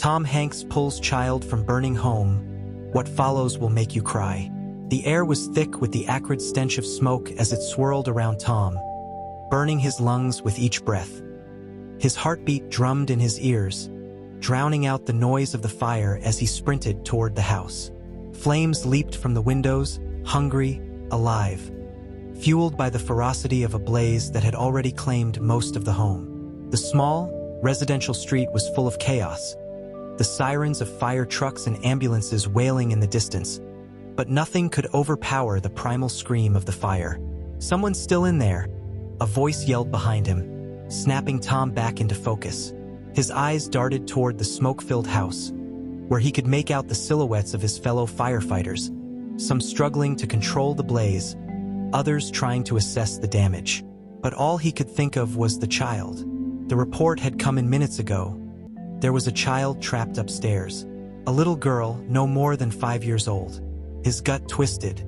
Tom Hanks pulls child from burning home. What follows will make you cry. The air was thick with the acrid stench of smoke as it swirled around Tom, burning his lungs with each breath. His heartbeat drummed in his ears, drowning out the noise of the fire as he sprinted toward the house. Flames leaped from the windows, hungry, alive, fueled by the ferocity of a blaze that had already claimed most of the home. The small, residential street was full of chaos, the sirens of fire trucks and ambulances wailing in the distance, but nothing could overpower the primal scream of the fire. "Someone's still in there," a voice yelled behind him, snapping Tom back into focus. His eyes darted toward the smoke-filled house, where he could make out the silhouettes of his fellow firefighters, some struggling to control the blaze, others trying to assess the damage. But all he could think of was the child. The report had come in minutes ago. There was a child trapped upstairs, a little girl no more than 5 years old. His gut twisted.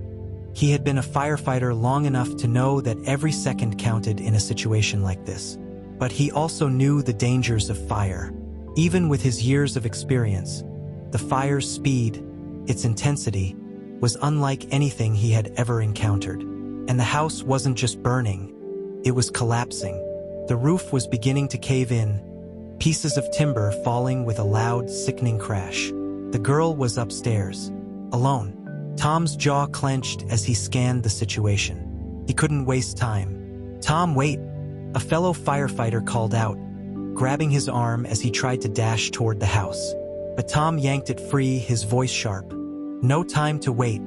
He had been a firefighter long enough to know that every second counted in a situation like this. But he also knew the dangers of fire. Even with his years of experience, the fire's speed, its intensity, was unlike anything he had ever encountered. And the house wasn't just burning, it was collapsing. The roof was beginning to cave in, pieces of timber falling with a loud, sickening crash. The girl was upstairs, alone. Tom's jaw clenched as he scanned the situation. He couldn't waste time. "Tom, wait!" A fellow firefighter called out, grabbing his arm as he tried to dash toward the house. But Tom yanked it free, his voice sharp. No time to wait.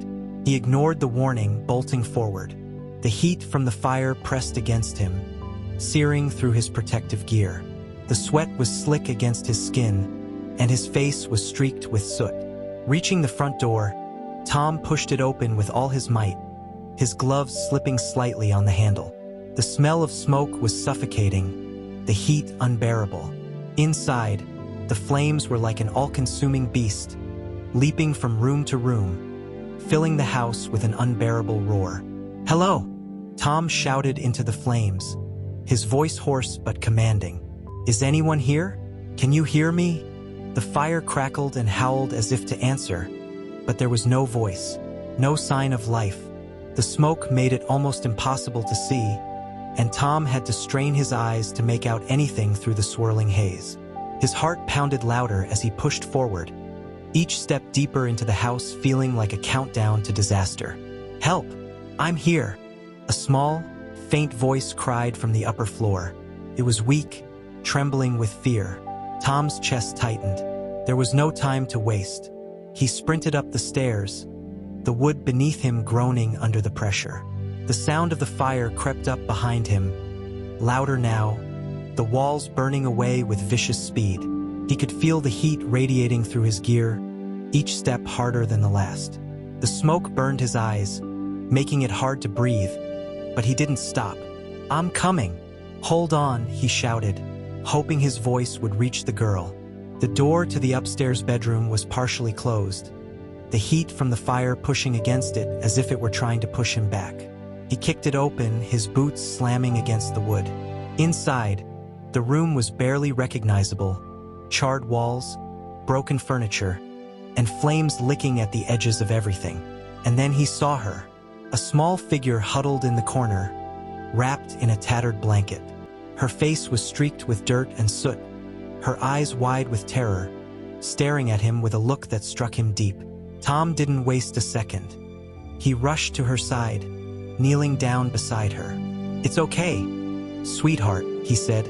He ignored the warning, bolting forward. The heat from the fire pressed against him, searing through his protective gear. The sweat was slick against his skin, and his face was streaked with soot. Reaching the front door, Tom pushed it open with all his might, his gloves slipping slightly on the handle. The smell of smoke was suffocating, the heat unbearable. Inside, the flames were like an all-consuming beast, leaping from room to room, filling the house with an unbearable roar. "Hello!" Tom shouted into the flames, his voice hoarse but commanding. "Is anyone here? Can you hear me?" The fire crackled and howled as if to answer, but there was no voice, no sign of life. The smoke made it almost impossible to see, and Tom had to strain his eyes to make out anything through the swirling haze. His heart pounded louder as he pushed forward, each step deeper into the house feeling like a countdown to disaster. "Help! I'm here!" A small, faint voice cried from the upper floor. It was weak, trembling with fear. Tom's chest tightened. There was no time to waste. He sprinted up the stairs, the wood beneath him groaning under the pressure. The sound of the fire crept up behind him, louder now, the walls burning away with vicious speed. He could feel the heat radiating through his gear, each step harder than the last. The smoke burned his eyes, making it hard to breathe, but he didn't stop. "I'm coming! Hold on," he shouted, hoping his voice would reach the girl. The door to the upstairs bedroom was partially closed, the heat from the fire pushing against it as if it were trying to push him back. He kicked it open, his boots slamming against the wood. Inside, the room was barely recognizable, charred walls, broken furniture, and flames licking at the edges of everything. And then he saw her, a small figure huddled in the corner, wrapped in a tattered blanket. Her face was streaked with dirt and soot, her eyes wide with terror, staring at him with a look that struck him deep. Tom didn't waste a second. He rushed to her side, kneeling down beside her. "It's okay, sweetheart," he said,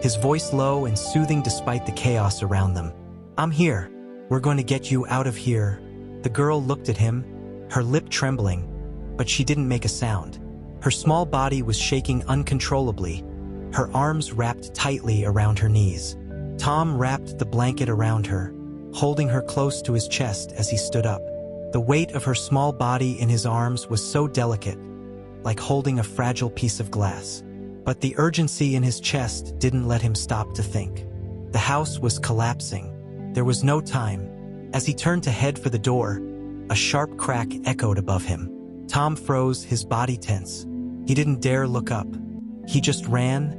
his voice low and soothing despite the chaos around them. "I'm here. We're going to get you out of here." The girl looked at him, her lip trembling, but she didn't make a sound. Her small body was shaking uncontrollably, her arms wrapped tightly around her knees. Tom wrapped the blanket around her, holding her close to his chest as he stood up. The weight of her small body in his arms was so delicate, like holding a fragile piece of glass. But the urgency in his chest didn't let him stop to think. The house was collapsing. There was no time. As he turned to head for the door, a sharp crack echoed above him. Tom froze, his body tense. He didn't dare look up. He just ran,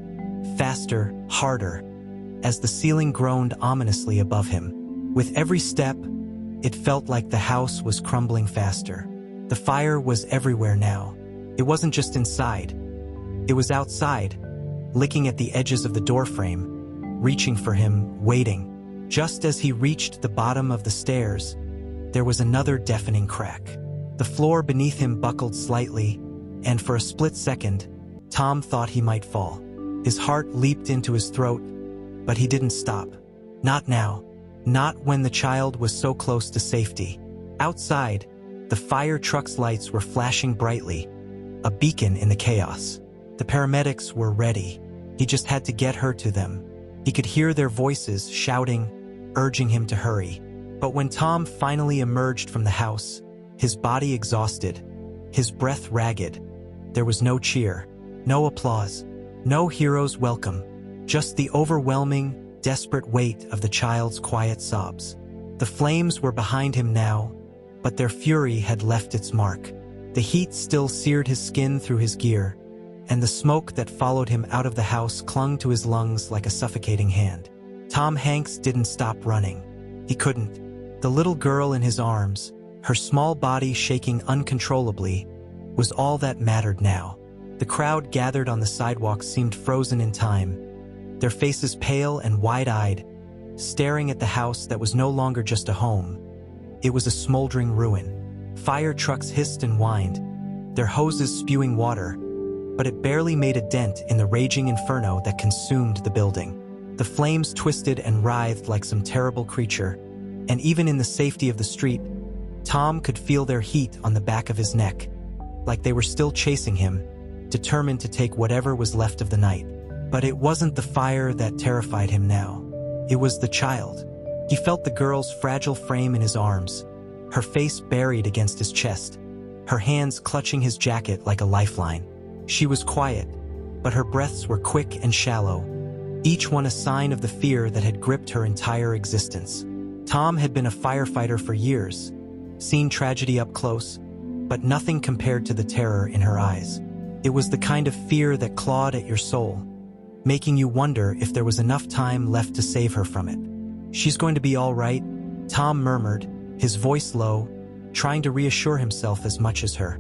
faster, harder, as the ceiling groaned ominously above him. With every step, it felt like the house was crumbling faster. The fire was everywhere now. It wasn't just inside. It was outside, licking at the edges of the doorframe, reaching for him, waiting. Just as he reached the bottom of the stairs, there was another deafening crack. The floor beneath him buckled slightly, and for a split second, Tom thought he might fall. His heart leaped into his throat, but he didn't stop. Not now. Not when the child was so close to safety. Outside, the fire truck's lights were flashing brightly, a beacon in the chaos. The paramedics were ready. He just had to get her to them. He could hear their voices shouting, urging him to hurry. But when Tom finally emerged from the house, his body exhausted, his breath ragged, there was no cheer, no applause, no hero's welcome, just the overwhelming, desperate weight of the child's quiet sobs. The flames were behind him now, but their fury had left its mark. The heat still seared his skin through his gear, and the smoke that followed him out of the house clung to his lungs like a suffocating hand. Tom Hanks didn't stop running. He couldn't. The little girl in his arms, her small body shaking uncontrollably, was all that mattered now. The crowd gathered on the sidewalk seemed frozen in time, their faces pale and wide-eyed, staring at the house that was no longer just a home. It was a smoldering ruin. Fire trucks hissed and whined, their hoses spewing water, but it barely made a dent in the raging inferno that consumed the building. The flames twisted and writhed like some terrible creature, and even in the safety of the street, Tom could feel their heat on the back of his neck, like they were still chasing him, determined to take whatever was left of the night. But it wasn't the fire that terrified him now. It was the child. He felt the girl's fragile frame in his arms, her face buried against his chest, her hands clutching his jacket like a lifeline. She was quiet, but her breaths were quick and shallow, each one a sign of the fear that had gripped her entire existence. Tom had been a firefighter for years, seen tragedy up close, but nothing compared to the terror in her eyes. It was the kind of fear that clawed at your soul, making you wonder if there was enough time left to save her from it. "She's going to be all right," Tom murmured, his voice low, trying to reassure himself as much as her.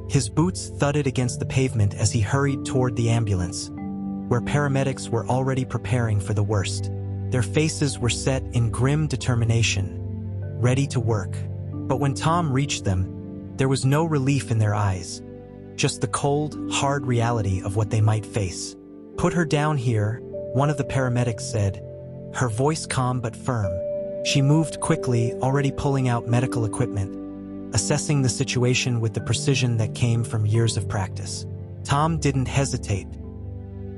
His boots thudded against the pavement as he hurried toward the ambulance, where paramedics were already preparing for the worst. Their faces were set in grim determination, ready to work. But when Tom reached them, there was no relief in their eyes, just the cold, hard reality of what they might face. "Put her down here," one of the paramedics said, her voice calm but firm. She moved quickly, already pulling out medical equipment, assessing the situation with the precision that came from years of practice. Tom didn't hesitate.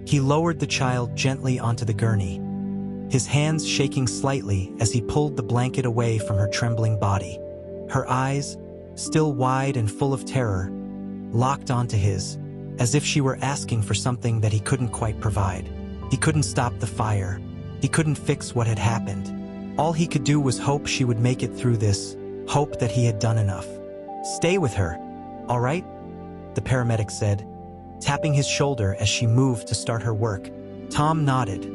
He lowered the child gently onto the gurney, his hands shaking slightly as he pulled the blanket away from her trembling body. Her eyes, still wide and full of terror, locked onto his, as if she were asking for something that he couldn't quite provide. He couldn't stop the fire. He couldn't fix what had happened. All he could do was hope she would make it through this, hope that he had done enough. "Stay with her, all right?" the paramedic said, tapping his shoulder as she moved to start her work. Tom nodded,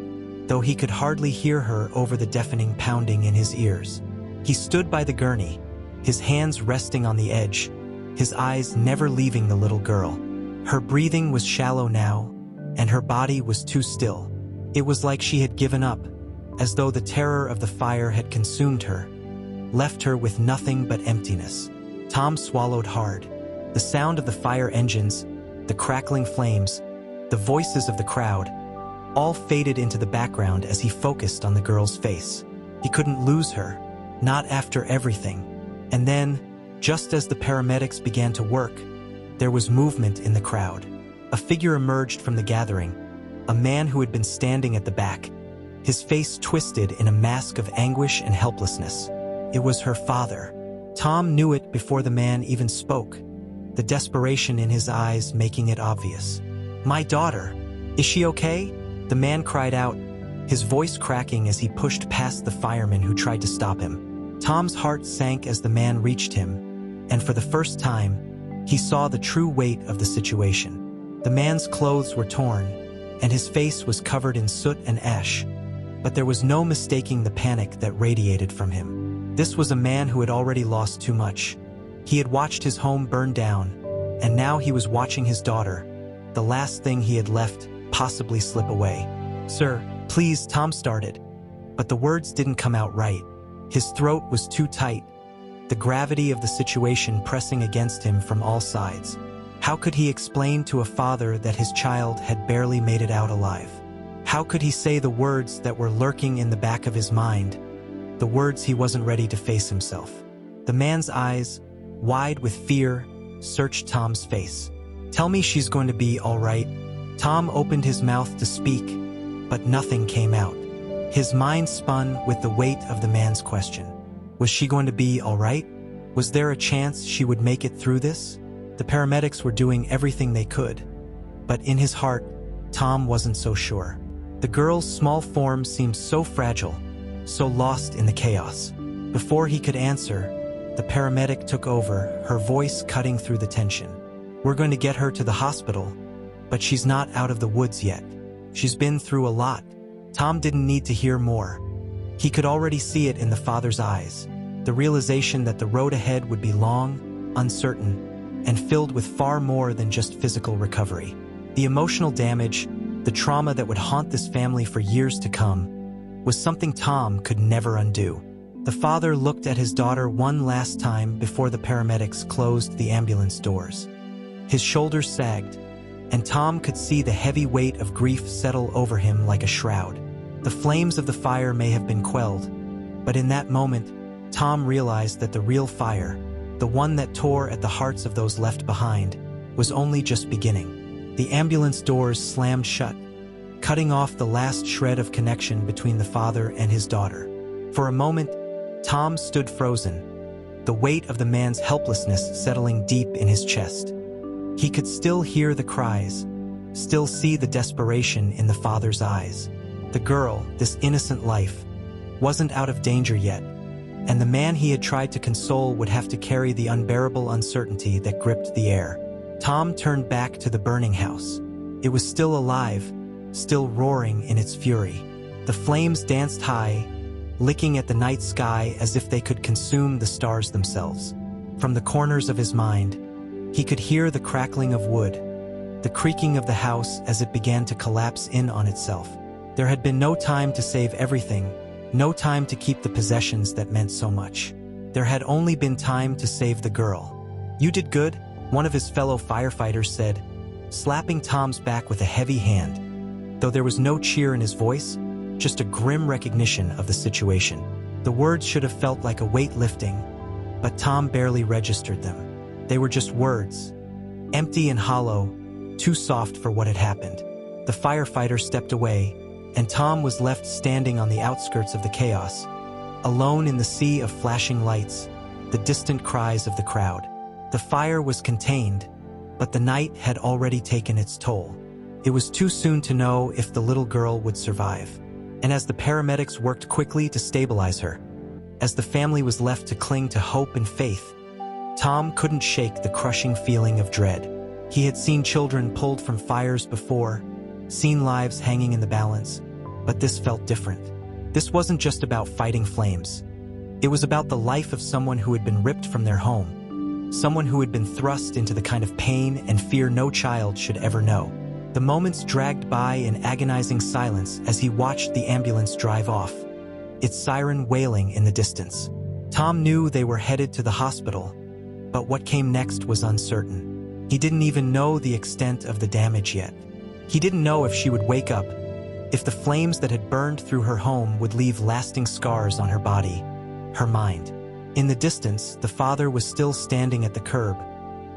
though he could hardly hear her over the deafening pounding in his ears. He stood by the gurney, his hands resting on the edge, his eyes never leaving the little girl. Her breathing was shallow now, and her body was too still. It was like she had given up, as though the terror of the fire had consumed her, left her with nothing but emptiness. Tom swallowed hard. The sound of the fire engines, the crackling flames, the voices of the crowd, all faded into the background as he focused on the girl's face. He couldn't lose her, not after everything. And then, just as the paramedics began to work, there was movement in the crowd. A figure emerged from the gathering, a man who had been standing at the back, his face twisted in a mask of anguish and helplessness. It was her father. Tom knew it before the man even spoke, the desperation in his eyes making it obvious. "My daughter, is she okay?" the man cried out, his voice cracking as he pushed past the fireman who tried to stop him. Tom's heart sank as the man reached him, and for the first time, he saw the true weight of the situation. The man's clothes were torn, and his face was covered in soot and ash, but there was no mistaking the panic that radiated from him. This was a man who had already lost too much. He had watched his home burn down, and now he was watching his daughter, the last thing he had left, possibly slip away. "Sir, please," Tom started, but the words didn't come out right. His throat was too tight, the gravity of the situation pressing against him from all sides. How could he explain to a father that his child had barely made it out alive? How could he say the words that were lurking in the back of his mind, the words he wasn't ready to face himself? The man's eyes, wide with fear, searched Tom's face. "Tell me she's going to be all right." Tom opened his mouth to speak, but nothing came out. His mind spun with the weight of the man's question. Was she going to be all right? Was there a chance she would make it through this? The paramedics were doing everything they could, but in his heart, Tom wasn't so sure. The girl's small form seemed so fragile, so lost in the chaos. Before he could answer, the paramedic took over, her voice cutting through the tension. "We're going to get her to the hospital, but she's not out of the woods yet. She's been through a lot." Tom didn't need to hear more. He could already see it in the father's eyes, the realization that the road ahead would be long, uncertain, and filled with far more than just physical recovery. The emotional damage, the trauma that would haunt this family for years to come, was something Tom could never undo. The father looked at his daughter one last time before the paramedics closed the ambulance doors. His shoulders sagged, and Tom could see the heavy weight of grief settle over him like a shroud. The flames of the fire may have been quelled, but in that moment, Tom realized that the real fire, the one that tore at the hearts of those left behind, was only just beginning. The ambulance doors slammed shut, cutting off the last shred of connection between the father and his daughter. For a moment, Tom stood frozen, the weight of the man's helplessness settling deep in his chest. He could still hear the cries, still see the desperation in the father's eyes. The girl, this innocent life, wasn't out of danger yet, and the man he had tried to console would have to carry the unbearable uncertainty that gripped the air. Tom turned back to the burning house. It was still alive, still roaring in its fury. The flames danced high, licking at the night sky as if they could consume the stars themselves. From the corners of his mind, he could hear the crackling of wood, the creaking of the house as it began to collapse in on itself. There had been no time to save everything, no time to keep the possessions that meant so much. There had only been time to save the girl. "You did good," one of his fellow firefighters said, slapping Tom's back with a heavy hand. Though there was no cheer in his voice, just a grim recognition of the situation. The words should have felt like a weight lifting, but Tom barely registered them. They were just words, empty and hollow, too soft for what had happened. The firefighter stepped away, and Tom was left standing on the outskirts of the chaos, alone in the sea of flashing lights, the distant cries of the crowd. The fire was contained, but the night had already taken its toll. It was too soon to know if the little girl would survive. And as the paramedics worked quickly to stabilize her, as the family was left to cling to hope and faith, Tom couldn't shake the crushing feeling of dread. He had seen children pulled from fires before, seen lives hanging in the balance, but this felt different. This wasn't just about fighting flames. It was about the life of someone who had been ripped from their home, someone who had been thrust into the kind of pain and fear no child should ever know. The moments dragged by in agonizing silence as he watched the ambulance drive off, its siren wailing in the distance. Tom knew they were headed to the hospital, but what came next was uncertain. He didn't even know the extent of the damage yet. He didn't know if she would wake up, if the flames that had burned through her home would leave lasting scars on her body, her mind. In the distance, the father was still standing at the curb,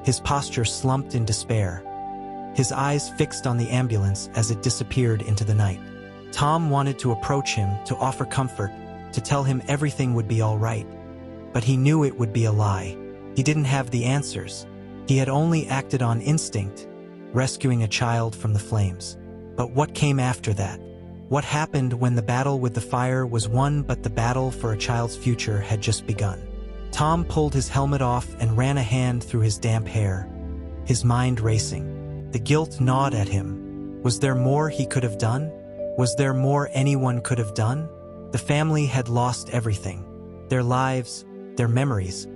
his posture slumped in despair, his eyes fixed on the ambulance as it disappeared into the night. Tom wanted to approach him, to offer comfort, to tell him everything would be all right, but he knew it would be a lie. He didn't have the answers. He had only acted on instinct, rescuing a child from the flames. But what came after that? What happened when the battle with the fire was won but the battle for a child's future had just begun? Tom pulled his helmet off and ran a hand through his damp hair, his mind racing. The guilt gnawed at him. Was there more he could have done? Was there more anyone could have done? The family had lost everything. Their lives, their memories,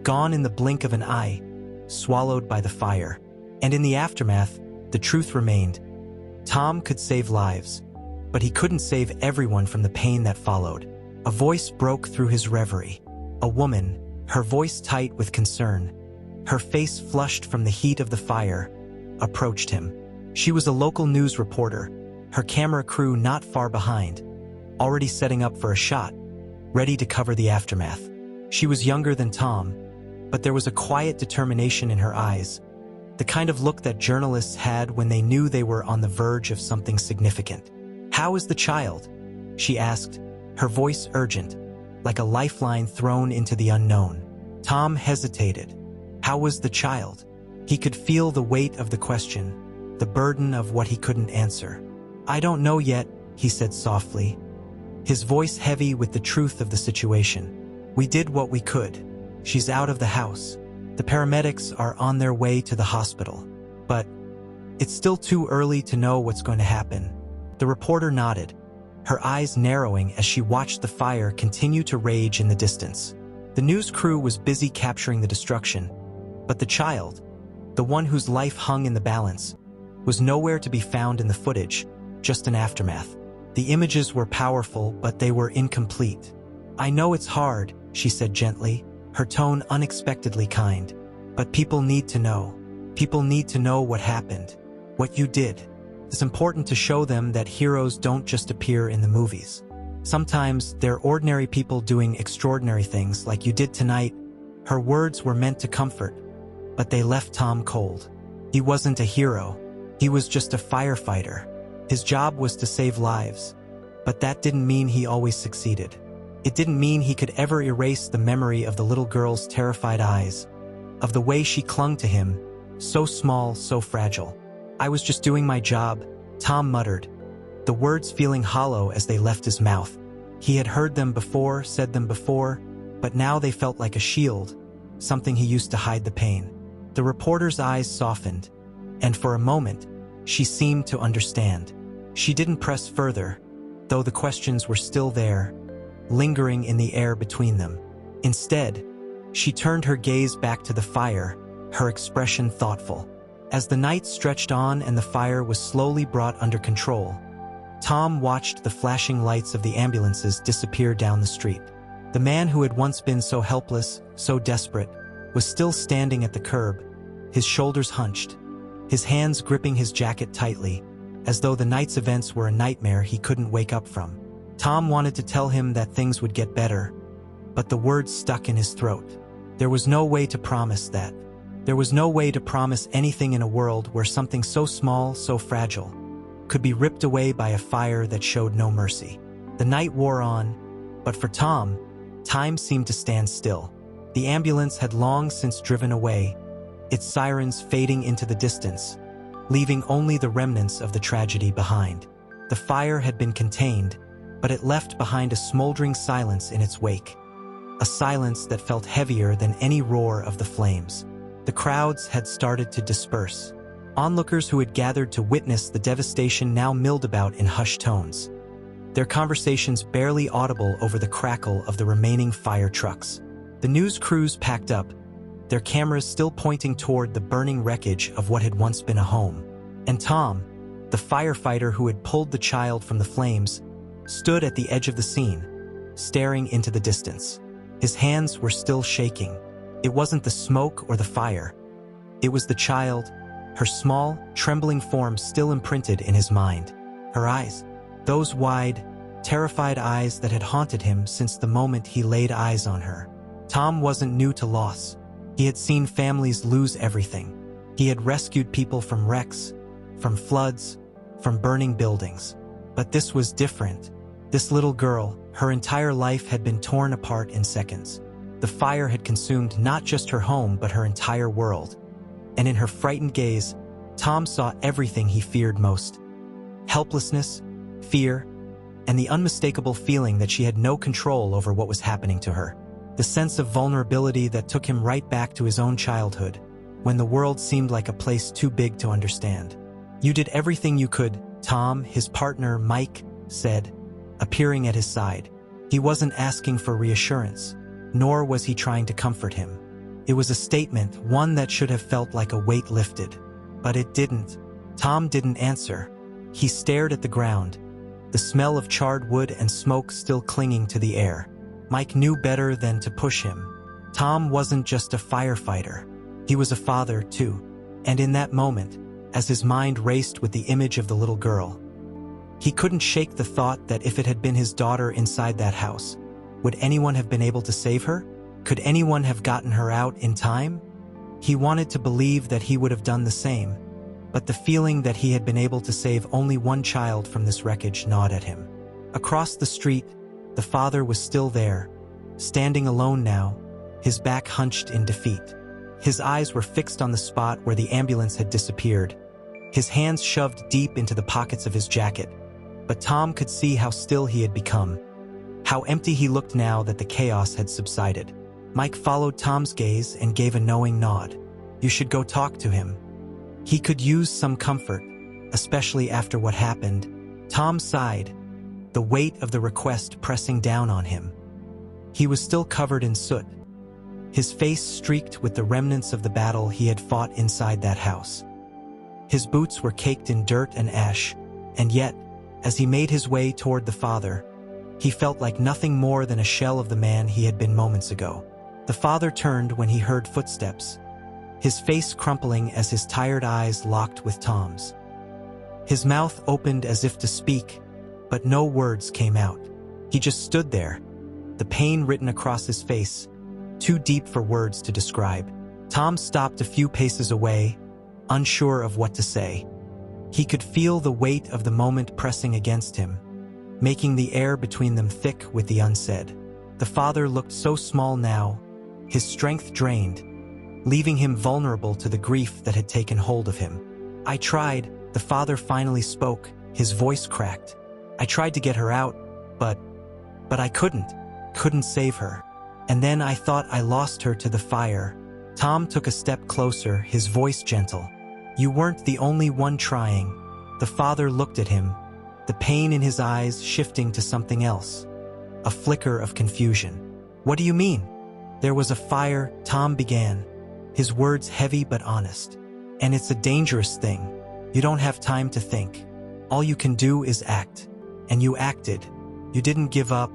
gone in the blink of an eye, swallowed by the fire. And in the aftermath, the truth remained. Tom could save lives, but he couldn't save everyone from the pain that followed. A voice broke through his reverie. A woman, her voice tight with concern, her face flushed from the heat of the fire, approached him. She was a local news reporter, her camera crew not far behind, already setting up for a shot, ready to cover the aftermath. She was younger than Tom, but there was a quiet determination in her eyes, the kind of look that journalists had when they knew they were on the verge of something significant. "How is the child?" she asked, her voice urgent, like a lifeline thrown into the unknown. Tom hesitated. How was the child? He could feel the weight of the question, the burden of what he couldn't answer. "I don't know yet," he said softly, his voice heavy with the truth of the situation. "We did what we could. She's out of the house. The paramedics are on their way to the hospital. But it's still too early to know what's going to happen." The reporter nodded, her eyes narrowing as she watched the fire continue to rage in the distance. The news crew was busy capturing the destruction, but the child, the one whose life hung in the balance, was nowhere to be found in the footage, just an aftermath. The images were powerful, but they were incomplete. "I know it's hard," she said gently, her tone unexpectedly kind. "But people need to know. People need to know what happened, what you did. It's important to show them that heroes don't just appear in the movies. Sometimes they're ordinary people doing extraordinary things like you did tonight." Her words were meant to comfort, but they left Tom cold. He wasn't a hero. He was just a firefighter. His job was to save lives, but that didn't mean he always succeeded. It didn't mean he could ever erase the memory of the little girl's terrified eyes, of the way she clung to him, so small, so fragile. "I was just doing my job," Tom muttered, the words feeling hollow as they left his mouth. He had heard them before, said them before, but now they felt like a shield, something he used to hide the pain. The reporter's eyes softened, and for a moment, she seemed to understand. She didn't press further, though the questions were still there, lingering in the air between them. Instead, she turned her gaze back to the fire, her expression thoughtful. As the night stretched on and the fire was slowly brought under control, Tom watched the flashing lights of the ambulances disappear down the street. The man who had once been so helpless, so desperate, was still standing at the curb, his shoulders hunched, his hands gripping his jacket tightly, as though the night's events were a nightmare he couldn't wake up from. Tom wanted to tell him that things would get better, but the words stuck in his throat. There was no way to promise that. There was no way to promise anything in a world where something so small, so fragile, could be ripped away by a fire that showed no mercy. The night wore on, but for Tom, time seemed to stand still. The ambulance had long since driven away, its sirens fading into the distance, leaving only the remnants of the tragedy behind. The fire had been contained, but it left behind a smoldering silence in its wake, a silence that felt heavier than any roar of the flames. The crowds had started to disperse. Onlookers who had gathered to witness the devastation now milled about in hushed tones, their conversations barely audible over the crackle of the remaining fire trucks. The news crews packed up, their cameras still pointing toward the burning wreckage of what had once been a home. And Tom, the firefighter who had pulled the child from the flames, stood at the edge of the scene, staring into the distance. His hands were still shaking. It wasn't the smoke or the fire. It was the child, her small, trembling form still imprinted in his mind. Her eyes, those wide, terrified eyes that had haunted him since the moment he laid eyes on her. Tom wasn't new to loss. He had seen families lose everything. He had rescued people from wrecks, from floods, from burning buildings. But this was different. This little girl, her entire life had been torn apart in seconds. The fire had consumed not just her home but her entire world. And in her frightened gaze, Tom saw everything he feared most. Helplessness, fear, and the unmistakable feeling that she had no control over what was happening to her. The sense of vulnerability that took him right back to his own childhood, when the world seemed like a place too big to understand. "You did everything you could," Tom, his partner, Mike, said, appearing at his side. He wasn't asking for reassurance, nor was he trying to comfort him. It was a statement, one that should have felt like a weight lifted. But it didn't. Tom didn't answer. He stared at the ground, the smell of charred wood and smoke still clinging to the air. Mike knew better than to push him. Tom wasn't just a firefighter. He was a father, too. And in that moment, as his mind raced with the image of the little girl, he couldn't shake the thought that if it had been his daughter inside that house, would anyone have been able to save her? Could anyone have gotten her out in time? He wanted to believe that he would have done the same, but the feeling that he had been able to save only one child from this wreckage gnawed at him. Across the street, the father was still there, standing alone now, his back hunched in defeat. His eyes were fixed on the spot where the ambulance had disappeared, his hands shoved deep into the pockets of his jacket. But Tom could see how still he had become, how empty he looked now that the chaos had subsided. Mike followed Tom's gaze and gave a knowing nod. You should go talk to him. He could use some comfort, especially after what happened. Tom sighed, the weight of the request pressing down on him. He was still covered in soot, his face streaked with the remnants of the battle he had fought inside that house. His boots were caked in dirt and ash, and yet, as he made his way toward the father, he felt like nothing more than a shell of the man he had been moments ago. The father turned when he heard footsteps, his face crumpling as his tired eyes locked with Tom's. His mouth opened as if to speak, but no words came out. He just stood there, the pain written across his face, too deep for words to describe. Tom stopped a few paces away, unsure of what to say. He could feel the weight of the moment pressing against him, making the air between them thick with the unsaid. The father looked so small now, his strength drained, leaving him vulnerable to the grief that had taken hold of him. I tried, the father finally spoke, his voice cracked. I tried to get her out, but I couldn't save her. And then I thought I lost her to the fire. Tom took a step closer, his voice gentle. You weren't the only one trying. The father looked at him, the pain in his eyes shifting to something else. A flicker of confusion. What do you mean? There was a fire, Tom began, his words heavy but honest. And it's a dangerous thing. You don't have time to think. All you can do is act. And you acted. You didn't give up.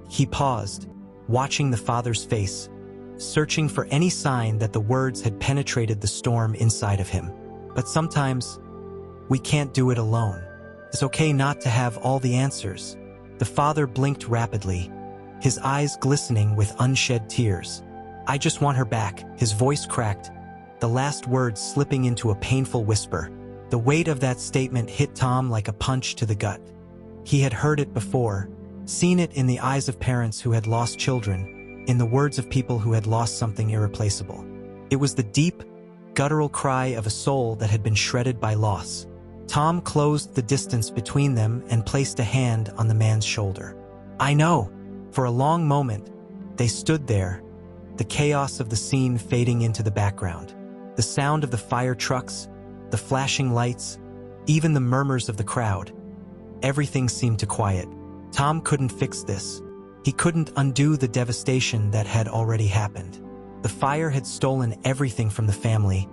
He paused, watching the father's face, searching for any sign that the words had penetrated the storm inside of him. But sometimes, we can't do it alone. It's okay not to have all the answers. The father blinked rapidly, his eyes glistening with unshed tears. I just want her back, his voice cracked, the last words slipping into a painful whisper. The weight of that statement hit Tom like a punch to the gut. He had heard it before, seen it in the eyes of parents who had lost children, in the words of people who had lost something irreplaceable. It was the deep, guttural cry of a soul that had been shredded by loss. Tom closed the distance between them and placed a hand on the man's shoulder. I know. For a long moment, they stood there, the chaos of the scene fading into the background. The sound of the fire trucks, the flashing lights, even the murmurs of the crowd. Everything seemed to quiet. Tom couldn't fix this. He couldn't undo the devastation that had already happened. The fire had stolen everything from the family,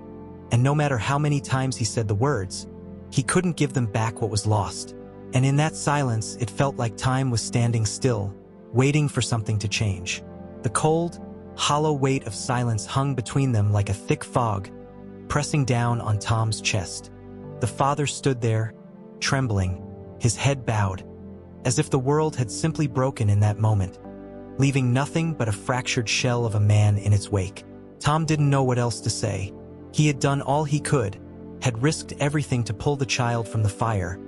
and no matter how many times he said the words, he couldn't give them back what was lost. And in that silence, it felt like time was standing still, waiting for something to change. The cold, hollow weight of silence hung between them like a thick fog, pressing down on Tom's chest. The father stood there, trembling, his head bowed, as if the world had simply broken in that moment, leaving nothing but a fractured shell of a man in its wake. Tom didn't know what else to say. He had done all he could, had risked everything to pull the child from the fire.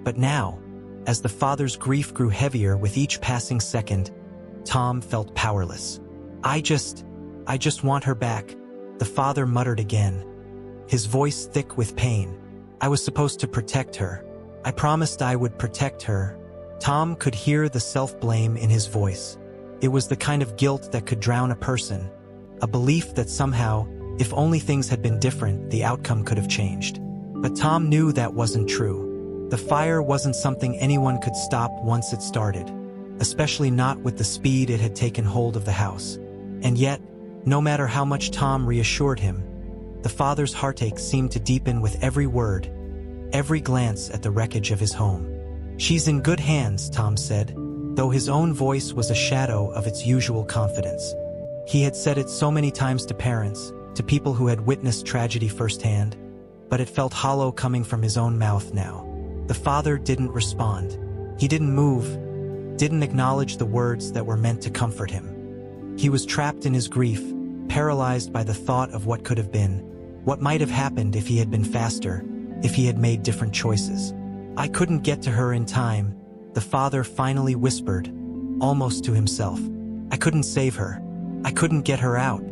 But now, as the father's grief grew heavier with each passing second, Tom felt powerless. I just want her back, the father muttered again, his voice thick with pain. I was supposed to protect her. I promised I would protect her. Tom could hear the self-blame in his voice. It was the kind of guilt that could drown a person, a belief that somehow, if only things had been different, the outcome could have changed. But Tom knew that wasn't true. The fire wasn't something anyone could stop once it started, especially not with the speed it had taken hold of the house. And yet, no matter how much Tom reassured him, the father's heartache seemed to deepen with every word, every glance at the wreckage of his home. "She's in good hands," Tom said, though his own voice was a shadow of its usual confidence. He had said it so many times to parents, to people who had witnessed tragedy firsthand, but it felt hollow coming from his own mouth now. The father didn't respond. He didn't move, didn't acknowledge the words that were meant to comfort him. He was trapped in his grief, paralyzed by the thought of what could have been, what might have happened if he had been faster, if he had made different choices. "I couldn't get to her in time," the father finally whispered, almost to himself. "I couldn't save her. I couldn't get her out."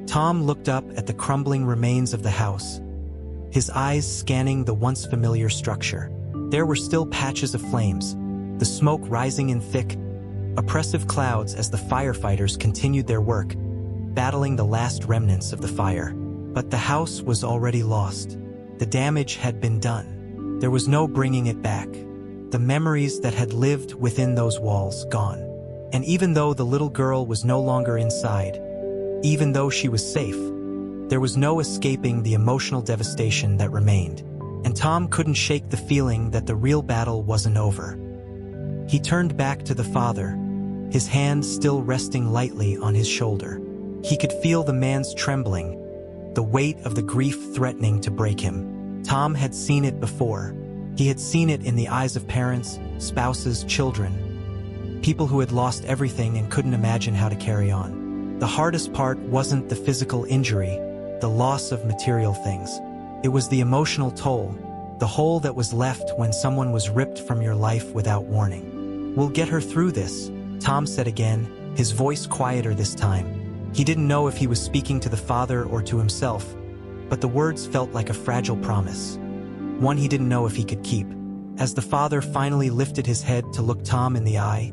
Tom looked up at the crumbling remains of the house, his eyes scanning the once familiar structure. There were still patches of flames, the smoke rising in thick, oppressive clouds as the firefighters continued their work, battling the last remnants of the fire. But the house was already lost. The damage had been done. There was no bringing it back. The memories that had lived within those walls gone. And even though the little girl was no longer inside, even though she was safe, there was no escaping the emotional devastation that remained. And Tom couldn't shake the feeling that the real battle wasn't over. He turned back to the father, his hand still resting lightly on his shoulder. He could feel the man's trembling, the weight of the grief threatening to break him. Tom had seen it before. He had seen it in the eyes of parents, spouses, children, people who had lost everything and couldn't imagine how to carry on. The hardest part wasn't the physical injury, the loss of material things. It was the emotional toll, the hole that was left when someone was ripped from your life without warning. "We'll get her through this," Tom said again, his voice quieter this time. He didn't know if he was speaking to the father or to himself, but the words felt like a fragile promise, one he didn't know if he could keep. As the father finally lifted his head to look Tom in the eye,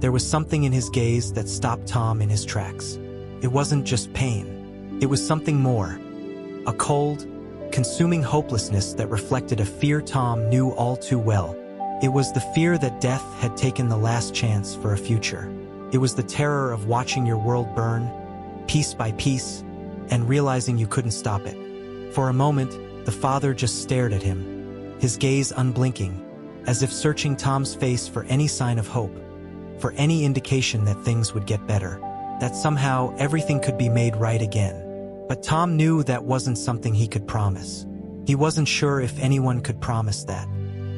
there was something in his gaze that stopped Tom in his tracks. It wasn't just pain. It was something more. A cold, consuming hopelessness that reflected a fear Tom knew all too well. It was the fear that death had taken the last chance for a future. It was the terror of watching your world burn, piece by piece, and realizing you couldn't stop it. For a moment, the father just stared at him, his gaze unblinking, as if searching Tom's face for any sign of hope, for any indication that things would get better, that somehow everything could be made right again. But Tom knew that wasn't something he could promise. He wasn't sure if anyone could promise that.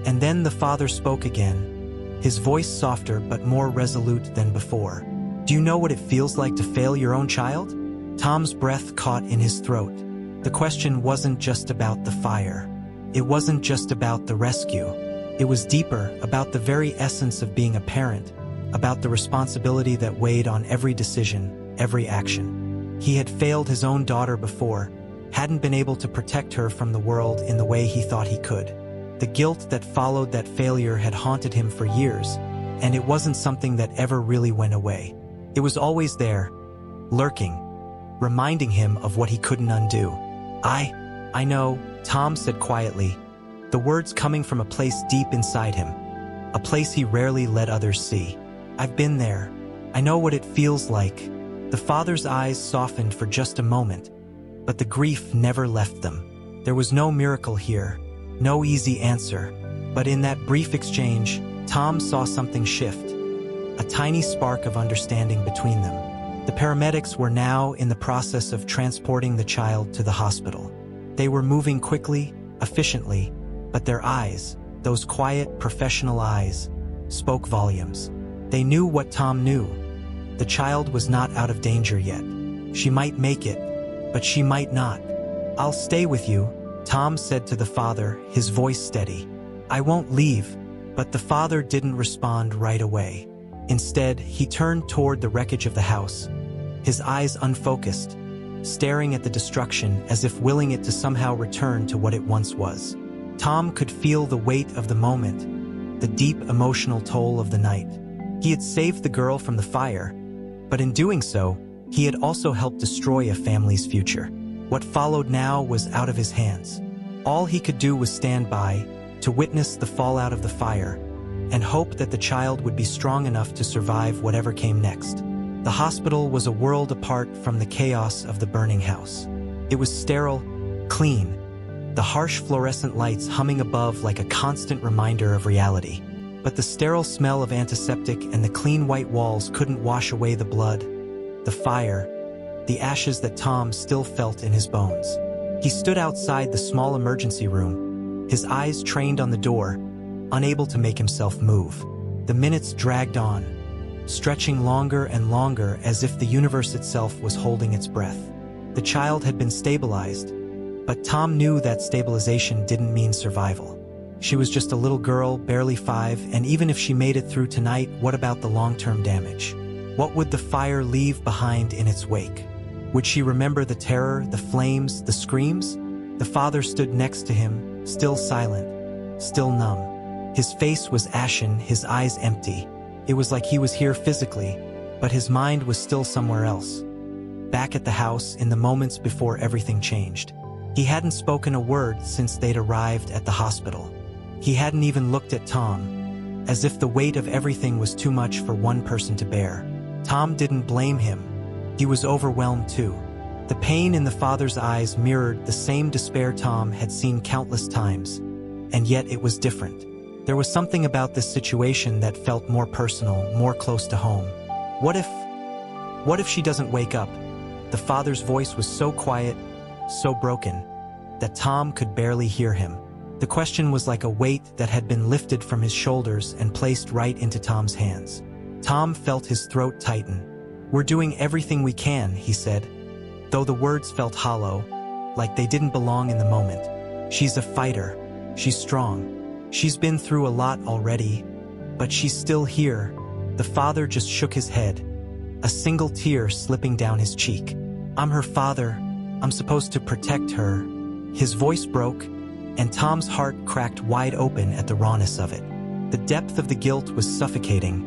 And then the father spoke again, his voice softer but more resolute than before. "Do you know what it feels like to fail your own child?" Tom's breath caught in his throat. The question wasn't just about the fire. It wasn't just about the rescue. It was deeper, about the very essence of being a parent, about the responsibility that weighed on every decision, every action. He had failed his own daughter before, hadn't been able to protect her from the world in the way he thought he could. The guilt that followed that failure had haunted him for years, and it wasn't something that ever really went away. It was always there, lurking, reminding him of what he couldn't undo. I know," Tom said quietly, the words coming from a place deep inside him, a place he rarely let others see. "I've been there. I know what it feels like." The father's eyes softened for just a moment, but the grief never left them. There was no miracle here, no easy answer. But in that brief exchange, Tom saw something shift, a tiny spark of understanding between them. The paramedics were now in the process of transporting the child to the hospital. They were moving quickly, efficiently, but their eyes, those quiet, professional eyes, spoke volumes. They knew what Tom knew. The child was not out of danger yet. She might make it, but she might not. "I'll stay with you," Tom said to the father, his voice steady. "I won't leave." But the father didn't respond right away. Instead, he turned toward the wreckage of the house, his eyes unfocused, staring at the destruction as if willing it to somehow return to what it once was. Tom could feel the weight of the moment, the deep emotional toll of the night. He had saved the girl from the fire, but in doing so, he had also helped destroy a family's future. What followed now was out of his hands. All he could do was stand by, to witness the fallout of the fire, and hope that the child would be strong enough to survive whatever came next. The hospital was a world apart from the chaos of the burning house. It was sterile, clean, the harsh fluorescent lights humming above like a constant reminder of reality. But the sterile smell of antiseptic and the clean white walls couldn't wash away the blood, the fire, the ashes that Tom still felt in his bones. He stood outside the small emergency room, his eyes trained on the door, unable to make himself move. The minutes dragged on, stretching longer and longer as if the universe itself was holding its breath. The child had been stabilized, but Tom knew that stabilization didn't mean survival. She was just a little girl, barely 5, and even if she made it through tonight, what about the long-term damage? What would the fire leave behind in its wake? Would she remember the terror, the flames, the screams? The father stood next to him, still silent, still numb. His face was ashen, his eyes empty. It was like he was here physically, but his mind was still somewhere else. Back at the house, in the moments before everything changed. He hadn't spoken a word since they'd arrived at the hospital. He hadn't even looked at Tom, as if the weight of everything was too much for one person to bear. Tom didn't blame him. He was overwhelmed too. The pain in the father's eyes mirrored the same despair Tom had seen countless times, and yet it was different. There was something about this situation that felt more personal, more close to home. What if she doesn't wake up? The father's voice was so quiet, so broken, that Tom could barely hear him. The question was like a weight that had been lifted from his shoulders and placed right into Tom's hands. Tom felt his throat tighten. "We're doing everything we can," he said, though the words felt hollow, like they didn't belong in the moment. "She's a fighter. She's strong. She's been through a lot already, but she's still here." The father just shook his head, a single tear slipping down his cheek. "I'm her father. I'm supposed to protect her." His voice broke, and Tom's heart cracked wide open at the rawness of it. The depth of the guilt was suffocating,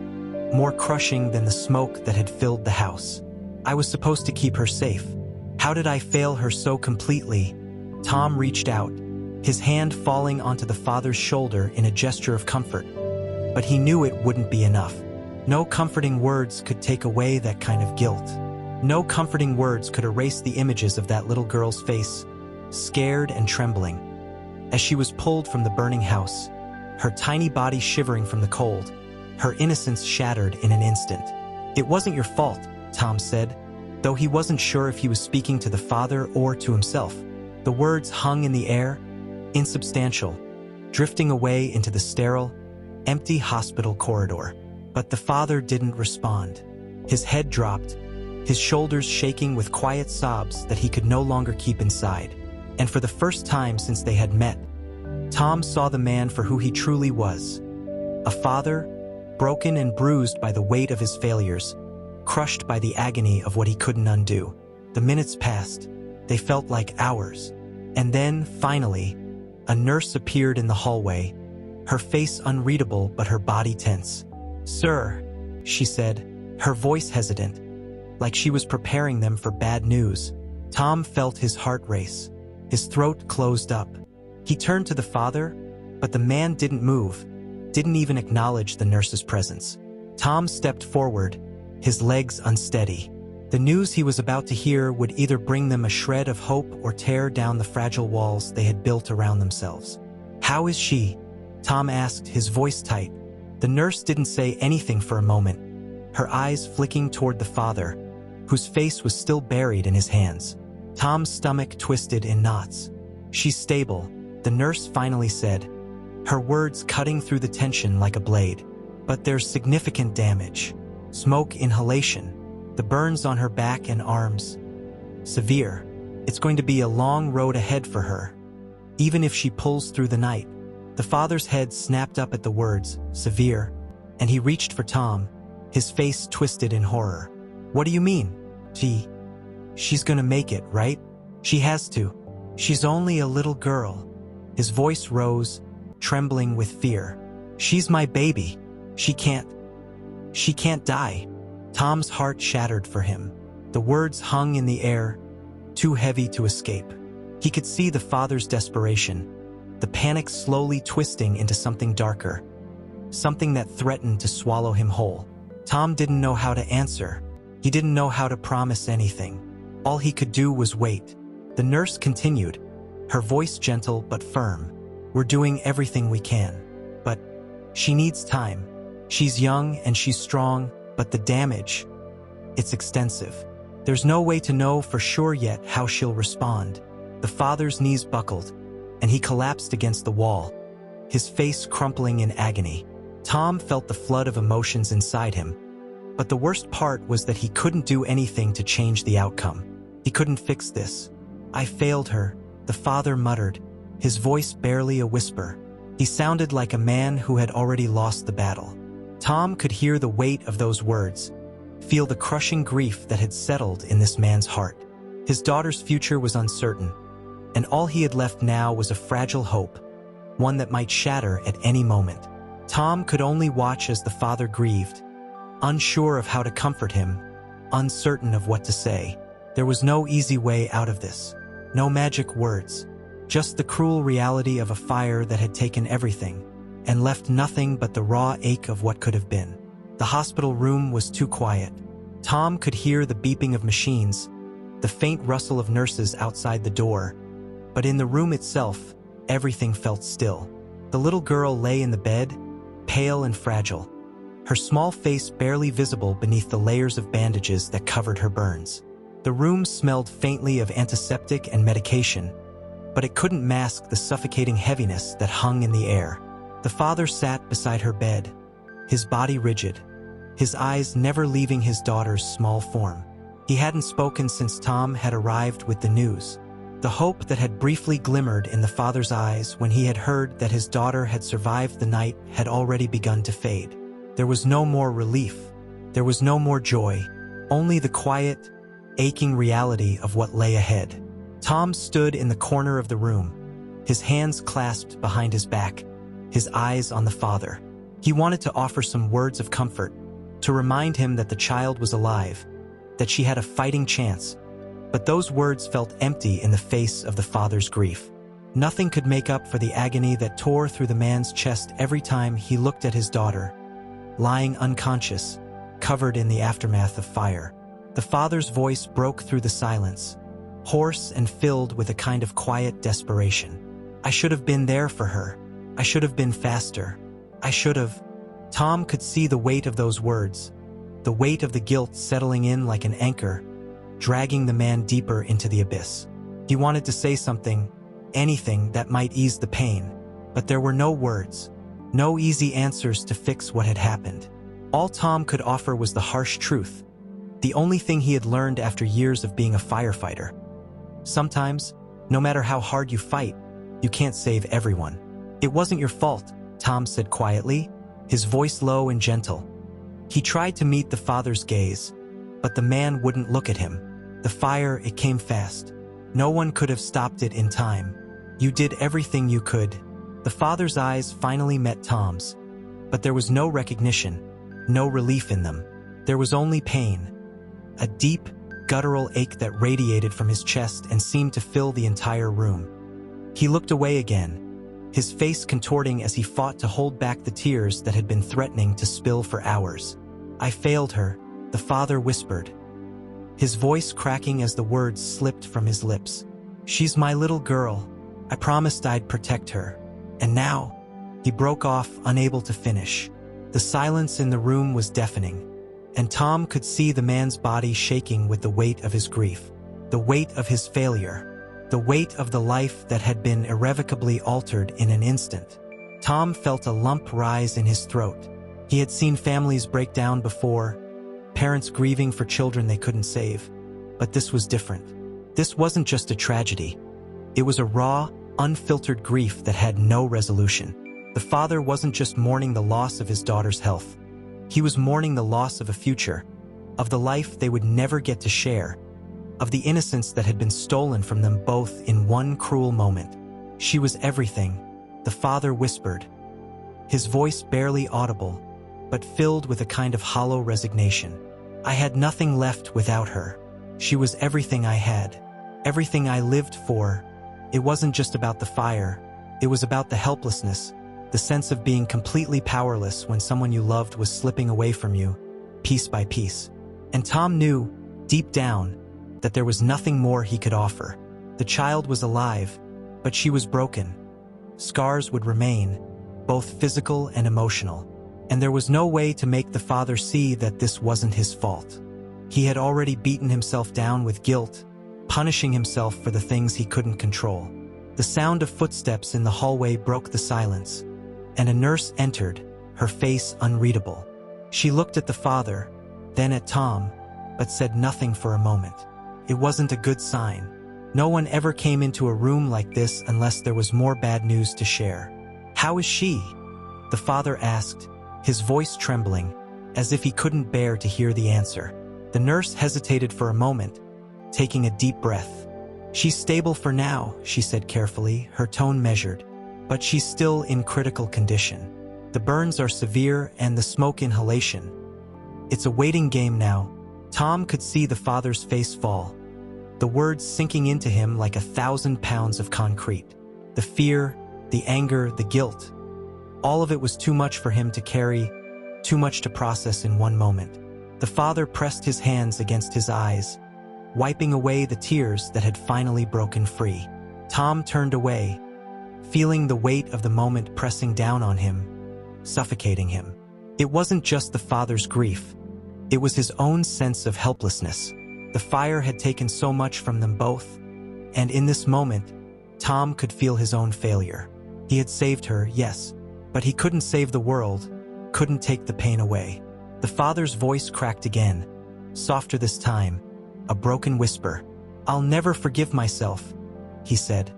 more crushing than the smoke that had filled the house. "I was supposed to keep her safe. How did I fail her so completely?" Tom reached out, his hand falling onto the father's shoulder in a gesture of comfort. But he knew it wouldn't be enough. No comforting words could take away that kind of guilt. No comforting words could erase the images of that little girl's face, scared and trembling, as she was pulled from the burning house, her tiny body shivering from the cold, her innocence shattered in an instant. "It wasn't your fault," Tom said, though he wasn't sure if he was speaking to the father or to himself. The words hung in the air, insubstantial, drifting away into the sterile, empty hospital corridor. But the father didn't respond. His head dropped, his shoulders shaking with quiet sobs that he could no longer keep inside. And for the first time since they had met, Tom saw the man for who he truly was. A father, broken and bruised by the weight of his failures, crushed by the agony of what he couldn't undo. The minutes passed. They felt like hours. And then, finally, a nurse appeared in the hallway, her face unreadable but her body tense. "Sir," she said, her voice hesitant, like she was preparing them for bad news. Tom felt his heart race. His throat closed up. He turned to the father, but the man didn't move, didn't even acknowledge the nurse's presence. Tom stepped forward, his legs unsteady. The news he was about to hear would either bring them a shred of hope or tear down the fragile walls they had built around themselves. "How is she?" Tom asked, his voice tight. The nurse didn't say anything for a moment, her eyes flicking toward the father, whose face was still buried in his hands. Tom's stomach twisted in knots. "She's stable," the nurse finally said, her words cutting through the tension like a blade. "But there's significant damage. Smoke inhalation. The burns on her back and arms. Severe. It's going to be a long road ahead for her, even if she pulls through the night." The father's head snapped up at the words, "severe," and he reached for Tom, his face twisted in horror. "What do you mean? She's gonna make it, right? She has to. She's only a little girl." His voice rose, trembling with fear. "She's my baby. She can't die." Tom's heart shattered for him. The words hung in the air, too heavy to escape. He could see the father's desperation, the panic slowly twisting into something darker, something that threatened to swallow him whole. Tom didn't know how to answer. He didn't know how to promise anything. All he could do was wait. The nurse continued, her voice gentle but firm. We're doing everything we can. But she needs time. She's young and she's strong, but the damage, it's extensive. There's no way to know for sure yet how she'll respond. The father's knees buckled, and he collapsed against the wall, his face crumpling in agony. Tom felt the flood of emotions inside him, but the worst part was that he couldn't do anything to change the outcome. He couldn't fix this. I failed her, the father muttered, his voice barely a whisper. He sounded like a man who had already lost the battle. Tom could hear the weight of those words, feel the crushing grief that had settled in this man's heart. His daughter's future was uncertain, and all he had left now was a fragile hope, one that might shatter at any moment. Tom could only watch as the father grieved, unsure of how to comfort him, uncertain of what to say. There was no easy way out of this, no magic words, just the cruel reality of a fire that had taken everything and left nothing but the raw ache of what could have been. The hospital room was too quiet. Tom could hear the beeping of machines, the faint rustle of nurses outside the door, but in the room itself, everything felt still. The little girl lay in the bed, pale and fragile, her small face barely visible beneath the layers of bandages that covered her burns. The room smelled faintly of antiseptic and medication, but it couldn't mask the suffocating heaviness that hung in the air. The father sat beside her bed, his body rigid, his eyes never leaving his daughter's small form. He hadn't spoken since Tom had arrived with the news. The hope that had briefly glimmered in the father's eyes when he had heard that his daughter had survived the night had already begun to fade. There was no more relief. There was no more joy, only the quiet, aching reality of what lay ahead. Tom stood in the corner of the room, his hands clasped behind his back, his eyes on the father. He wanted to offer some words of comfort, to remind him that the child was alive, that she had a fighting chance, but those words felt empty in the face of the father's grief. Nothing could make up for the agony that tore through the man's chest every time he looked at his daughter, lying unconscious, covered in the aftermath of fire. The father's voice broke through the silence, hoarse and filled with a kind of quiet desperation. I should have been there for her. I should have been faster. I should have. Tom could see the weight of those words, the weight of the guilt settling in like an anchor, dragging the man deeper into the abyss. He wanted to say something, anything that might ease the pain, but there were no words, no easy answers to fix what had happened. All Tom could offer was the harsh truth, the only thing he had learned after years of being a firefighter. Sometimes, no matter how hard you fight, you can't save everyone. It wasn't your fault, Tom said quietly, his voice low and gentle. He tried to meet the father's gaze, but the man wouldn't look at him. The fire, it came fast. No one could have stopped it in time. You did everything you could. The father's eyes finally met Tom's, but there was no recognition, no relief in them. There was only pain, a deep, guttural ache that radiated from his chest and seemed to fill the entire room. He looked away again, his face contorting as he fought to hold back the tears that had been threatening to spill for hours. I failed her, the father whispered, his voice cracking as the words slipped from his lips. She's my little girl. I promised I'd protect her. And now, he broke off, unable to finish. The silence in the room was deafening, and Tom could see the man's body shaking with the weight of his grief, the weight of his failure, the weight of the life that had been irrevocably altered in an instant. Tom felt a lump rise in his throat. He had seen families break down before, parents grieving for children they couldn't save. But this was different. This wasn't just a tragedy. It was a raw, unfiltered grief that had no resolution. The father wasn't just mourning the loss of his daughter's health. He was mourning the loss of a future, of the life they would never get to share, of the innocence that had been stolen from them both in one cruel moment. She was everything, the father whispered, his voice barely audible, but filled with a kind of hollow resignation. I had nothing left without her. She was everything I had, everything I lived for. It wasn't just about the fire, It was about the helplessness, the sense of being completely powerless when someone you loved was slipping away from you, piece by piece. And Tom knew, deep down, that there was nothing more he could offer. The child was alive, but she was broken. Scars would remain, both physical and emotional. And there was no way to make the father see that this wasn't his fault. He had already beaten himself down with guilt, punishing himself for the things he couldn't control. The sound of footsteps in the hallway broke the silence, and a nurse entered, her face unreadable. She looked at the father, then at Tom, but said nothing for a moment. It wasn't a good sign. No one ever came into a room like this unless there was more bad news to share. "How is she?" the father asked, his voice trembling, as if he couldn't bear to hear the answer. The nurse hesitated for a moment, taking a deep breath. "She's stable for now," she said carefully, her tone measured, "but she's still in critical condition. The burns are severe and the smoke inhalation. It's a waiting game now." Tom could see the father's face fall, the words sinking into him like 1,000 pounds of concrete. The fear, the anger, the guilt. All of it was too much for him to carry, too much to process in one moment. The father pressed his hands against his eyes, wiping away the tears that had finally broken free. Tom turned away, feeling the weight of the moment pressing down on him, suffocating him. It wasn't just the father's grief. It was his own sense of helplessness. The fire had taken so much from them both, and in this moment, Tom could feel his own failure. He had saved her, yes, but he couldn't save the world, couldn't take the pain away. The father's voice cracked again, softer this time, a broken whisper. "I'll never forgive myself," he said,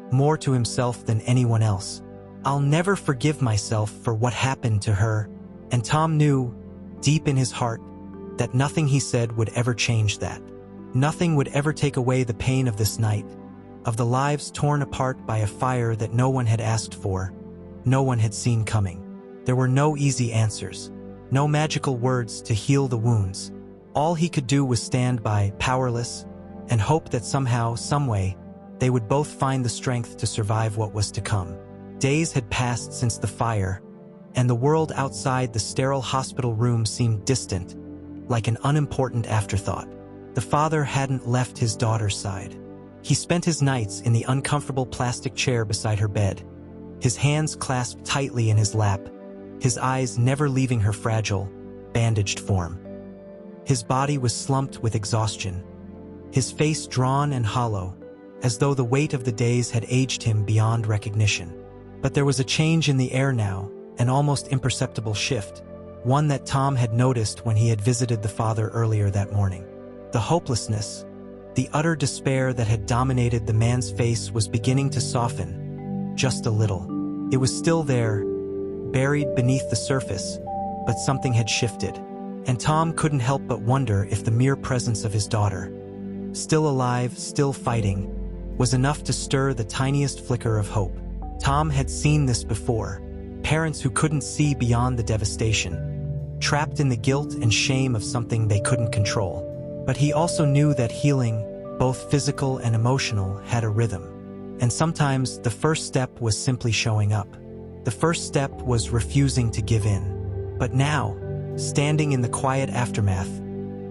more to himself than anyone else. "I'll never forgive myself for what happened to her." And Tom knew, deep in his heart, that nothing he said would ever change that. Nothing would ever take away the pain of this night, of the lives torn apart by a fire that no one had asked for, no one had seen coming. There were no easy answers, no magical words to heal the wounds. All he could do was stand by, powerless, and hope that somehow, someway, they would both find the strength to survive what was to come. Days had passed since the fire, and the world outside the sterile hospital room seemed distant, like an unimportant afterthought. The father hadn't left his daughter's side. He spent his nights in the uncomfortable plastic chair beside her bed, his hands clasped tightly in his lap, his eyes never leaving her fragile, bandaged form. His body was slumped with exhaustion, his face drawn and hollow, as though the weight of the days had aged him beyond recognition. But there was a change in the air now, an almost imperceptible shift, one that Tom had noticed when he had visited the father earlier that morning. The hopelessness, the utter despair that had dominated the man's face was beginning to soften, just a little. It was still there, buried beneath the surface, but something had shifted, and Tom couldn't help but wonder if the mere presence of his daughter, still alive, still fighting, was enough to stir the tiniest flicker of hope. Tom had seen this before, parents who couldn't see beyond the devastation, trapped in the guilt and shame of something they couldn't control. But he also knew that healing, both physical and emotional, had a rhythm. And sometimes the first step was simply showing up. The first step was refusing to give in. But now, standing in the quiet aftermath,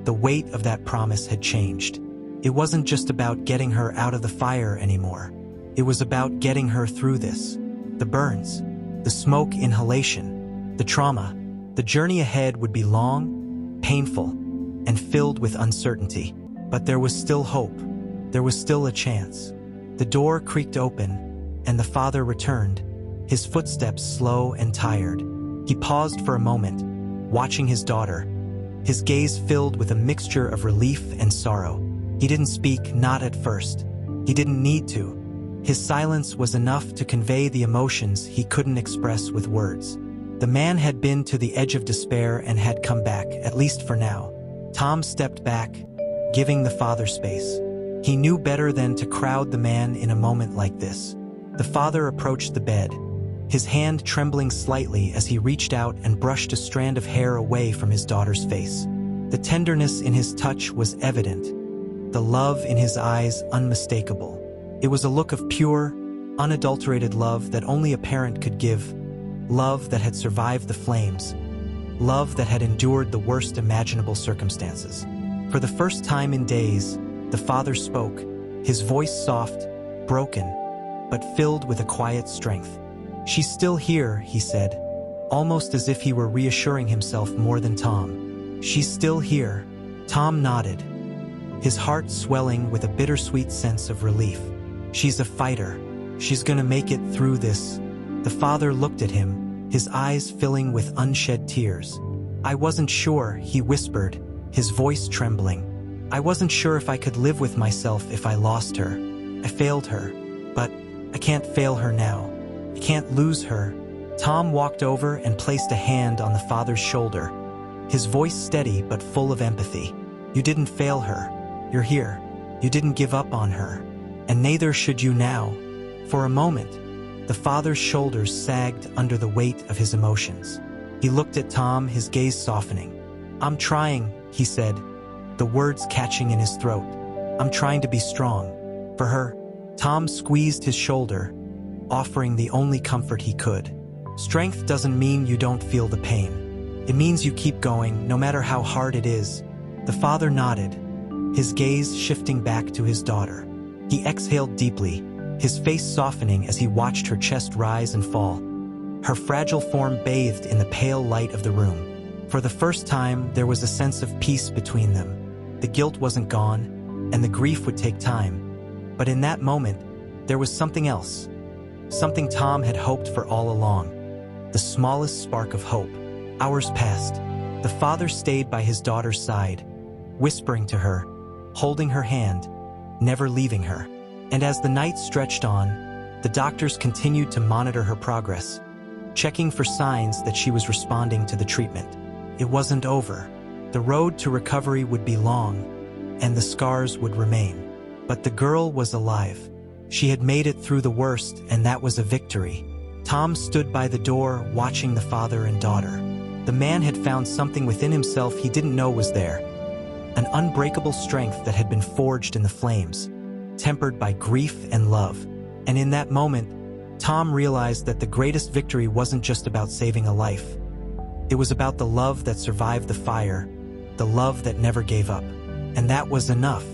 the weight of that promise had changed. It wasn't just about getting her out of the fire anymore. It was about getting her through this. The burns, the smoke inhalation, the trauma. The journey ahead would be long, painful, and filled with uncertainty. But there was still hope. There was still a chance. The door creaked open, and the father returned, his footsteps slow and tired. He paused for a moment, watching his daughter, his gaze filled with a mixture of relief and sorrow. He didn't speak, not at first. He didn't need to. His silence was enough to convey the emotions he couldn't express with words. The man had been to the edge of despair and had come back, at least for now. Tom stepped back, giving the father space. He knew better than to crowd the man in a moment like this. The father approached the bed, his hand trembling slightly as he reached out and brushed a strand of hair away from his daughter's face. The tenderness in his touch was evident, the love in his eyes unmistakable. It was a look of pure, unadulterated love that only a parent could give, love that had survived the flames, love that had endured the worst imaginable circumstances. For the first time in days, the father spoke, his voice soft, broken, but filled with a quiet strength. "She's still here," he said, almost as if he were reassuring himself more than Tom. "She's still here." Tom nodded, his heart swelling with a bittersweet sense of relief. "She's a fighter. She's gonna make it through this." The father looked at him, his eyes filling with unshed tears. "I wasn't sure," he whispered, his voice trembling. "I wasn't sure if I could live with myself if I lost her. I failed her, but I can't fail her now. I can't lose her." Tom walked over and placed a hand on the father's shoulder, his voice steady but full of empathy. "You didn't fail her. You're here. You didn't give up on her. And neither should you now." For a moment, the father's shoulders sagged under the weight of his emotions. He looked at Tom, his gaze softening. "I'm trying," he said, the words catching in his throat. "I'm trying to be strong. For her." Tom squeezed his shoulder, offering the only comfort he could. "Strength doesn't mean you don't feel the pain. It means you keep going, no matter how hard it is." The father nodded, his gaze shifting back to his daughter. He exhaled deeply, his face softening as he watched her chest rise and fall, her fragile form bathed in the pale light of the room. For the first time, there was a sense of peace between them. The guilt wasn't gone, and the grief would take time. But in that moment, there was something else. Something Tom had hoped for all along. The smallest spark of hope. Hours passed. The father stayed by his daughter's side, whispering to her, holding her hand, never leaving her. And as the night stretched on, the doctors continued to monitor her progress, checking for signs that she was responding to the treatment. It wasn't over. The road to recovery would be long, and the scars would remain. But the girl was alive. She had made it through the worst, and that was a victory. Tom stood by the door, watching the father and daughter. The man had found something within himself he didn't know was there. An unbreakable strength that had been forged in the flames, tempered by grief and love. And in that moment, Tom realized that the greatest victory wasn't just about saving a life. It was about the love that survived the fire, the love that never gave up. And that was enough.